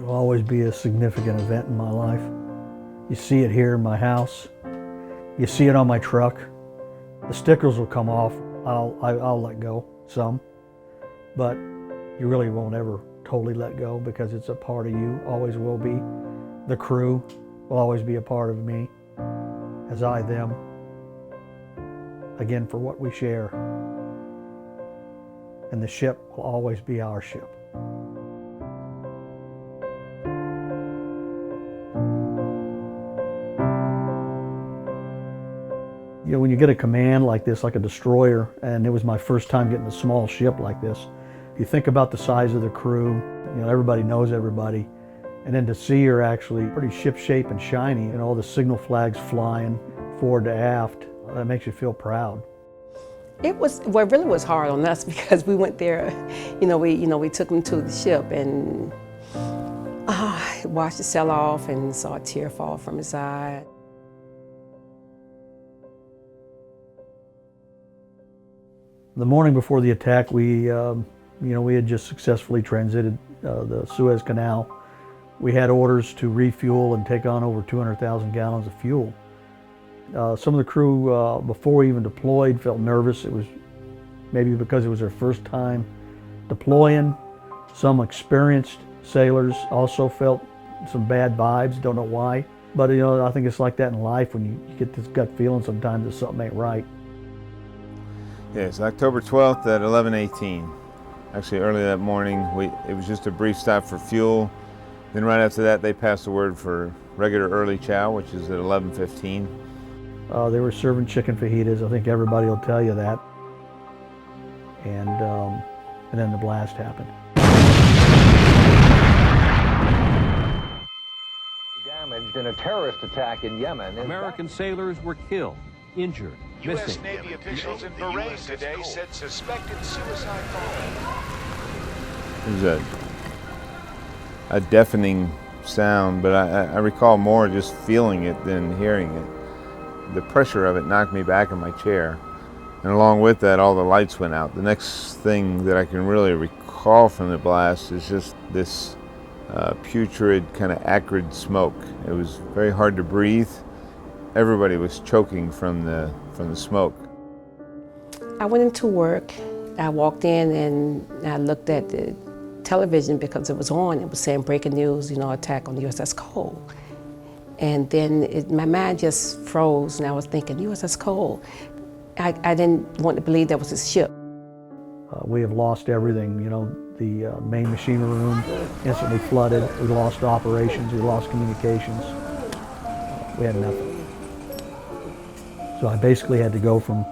will always be a significant event in my life. You see it here in my house. You see it on my truck. The stickers will come off. I'll let go some, but you really won't ever totally let go because it's a part of you, always will be. The crew will always be a part of me, as I them, again, for what we share. And the ship will always be our ship. You know, when you get a command like this, like a destroyer, and it was my first time getting a small ship like this, you think about the size of the crew, you know, everybody knows everybody, and then to see her actually pretty ship-shape and shiny, and all the signal flags flying forward to aft, that makes you feel proud. It really was hard on us because we went there, we took him to the ship and watched the sail off and saw a tear fall from his eye. The morning before the attack, we had just successfully transited the Suez Canal. We had orders to refuel and take on over 200,000 gallons of fuel. Some of the crew, before we even deployed, felt nervous. It was maybe because it was their first time deploying. Some experienced sailors also felt some bad vibes, don't know why. But I think it's like that in life when you get this gut feeling sometimes that something ain't right. Yes, October 12th at 11:18. Actually, early that morning, it was just a brief stop for fuel. Then right after that, they passed the word for regular early chow, which is at 11:15. They were serving chicken fajitas. I think everybody will tell you that. And then the blast happened. Damaged in a terrorist attack in Yemen. American sailors were killed, injured, U.S. missing. Navy officials in Bahrain today said suspected suicide bombing. It was a deafening sound, but I recall more just feeling it than hearing it. The pressure of it knocked me back in my chair, and along with that, all the lights went out. The next thing that I can really recall from the blast is just this putrid, kind of acrid smoke. It was very hard to breathe. Everybody was choking from the smoke. I went into work. I walked in and I looked at the television because it was on. It was saying breaking news, attack on the USS Cole. And then my mind just froze and I was thinking, USS Cole. I didn't want to believe that was his ship. We have lost everything, the main machinery room instantly flooded. We lost operations, we lost communications. We had nothing. So I basically had to go from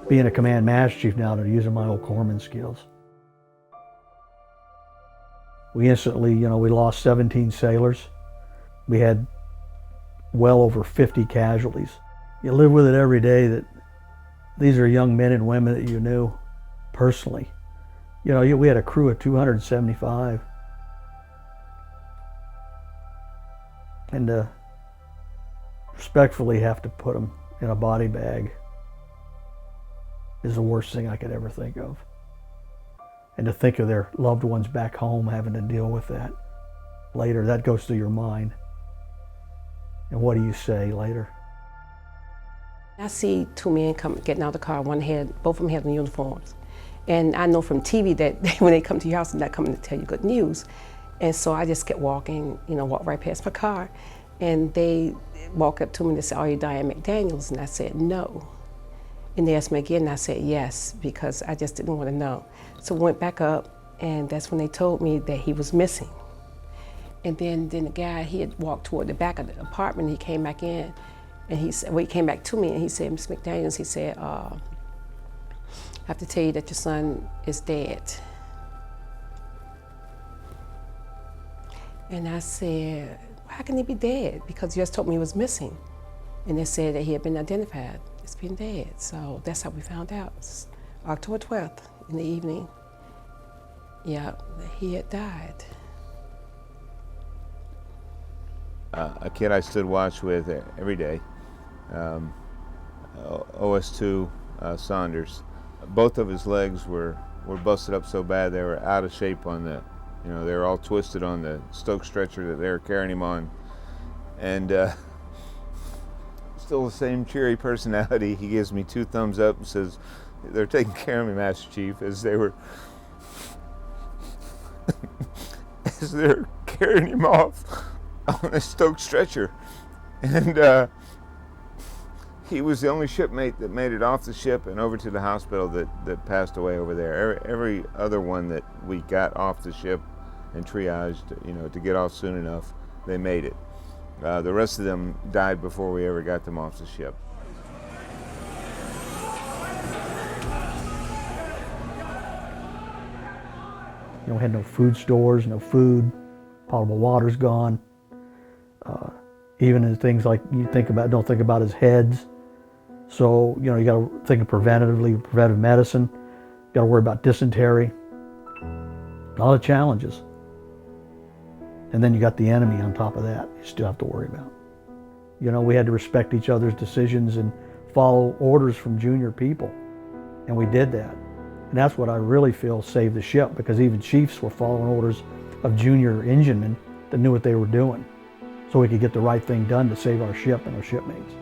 being a command master chief now to using my old corpsman skills. We instantly, we lost 17 sailors. We had well over 50 casualties. You live with it every day that these are young men and women that you knew personally. We had a crew of 275. And to respectfully have to put them in a body bag is the worst thing I could ever think of. And to think of their loved ones back home having to deal with that later, that goes through your mind. And what do you say later? I see two men getting out of the car. Both of them had uniforms. And I know from TV that when they come to your house, they're not coming to tell you good news. And so I just kept walking, walked right past my car. And they walk up to me and they said, "Are you Diane McDaniels?" And I said, "No." And they asked me again, and I said, "Yes," because I just didn't want to know. So I went back up, and that's when they told me that he was missing. And then the guy, he had walked toward the back of the apartment, and he came back in, and he came back to me, and he said, "Miss McDaniels," he said, "I have to tell you that your son is dead." And I said, "How can he be dead? Because you just told me he was missing." And they said that he had been identified as being dead. So that's how we found out. It's October 12th in the evening. Yeah, he had died. A kid I stood watch with every day, OS2 Saunders. Both of his legs were busted up so bad they were out of shape on You know, they were all twisted on the Stokes stretcher that they were carrying him on. And still the same cheery personality. He gives me 2 thumbs up and says, "They're taking care of me, Master Chief," as they were as they're carrying him off on a Stokes stretcher. And he was the only shipmate that made it off the ship and over to the hospital that passed away over there. Every other one that we got off the ship and triaged, you know, to get off soon enough, they made it. The rest of them died before we ever got them off the ship. You know, we had no food stores, no food, potable water's gone. Even in things like you don't think about as heads. So, you know, you got to think of preventive medicine. You got to worry about dysentery. A lot of challenges. And then you got the enemy on top of that you still have to worry about. You know, we had to respect each other's decisions and follow orders from junior people. And we did that. And that's what I really feel saved the ship, because even chiefs were following orders of junior enginemen that knew what they were doing, so we could get the right thing done to save our ship and our shipmates.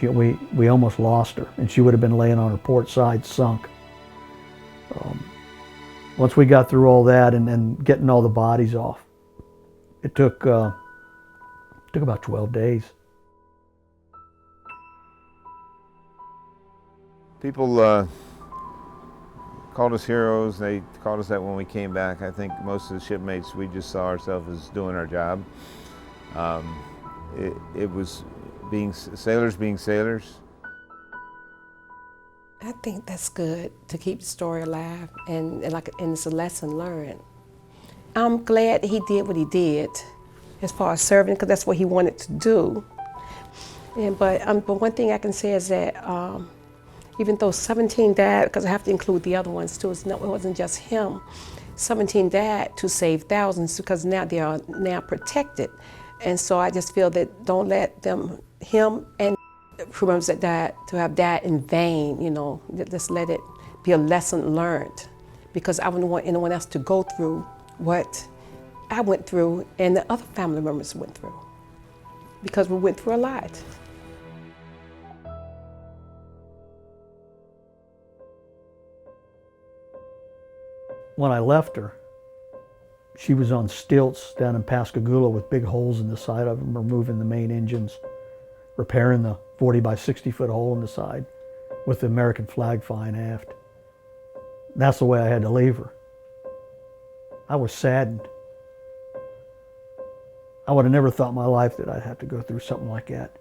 We almost lost her, and she would have been laying on her port side sunk. Once we got through all that and getting all the bodies off, it took about 12 days. People called us heroes. They called us that when we came back. I think most of the shipmates, we just saw ourselves as doing our job. It was sailors being sailors. I think that's good to keep the story alive, and it's a lesson learned. I'm glad he did what he did as far as serving, because that's what he wanted to do. But one thing I can say is that even though 17 died, because I have to include the other ones too, it wasn't just him. 17 died to save thousands, because now they are now protected. And so I just feel that don't let him and crew members that died to have died in vain, you know, just let it be a lesson learned, because I wouldn't want anyone else to go through what I went through and the other family members went through, because we went through a lot. When I left her, she was on stilts down in Pascagoula with big holes in the side of them, removing the main engines, repairing the 40 by 60 foot hole in the side with the American flag flying aft. That's the way I had to leave her. I was saddened. I would have never thought in my life that I'd have to go through something like that.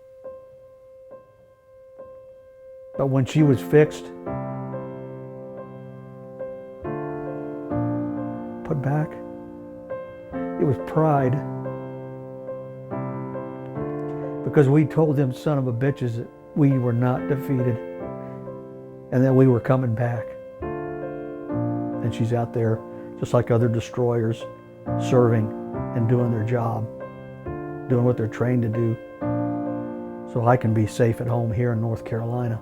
But when she was fixed, put back, it was pride. Because we told them son of a bitches that we were not defeated and that we were coming back. And she's out there just like other destroyers, serving and doing their job, doing what they're trained to do, so I can be safe at home here in North Carolina.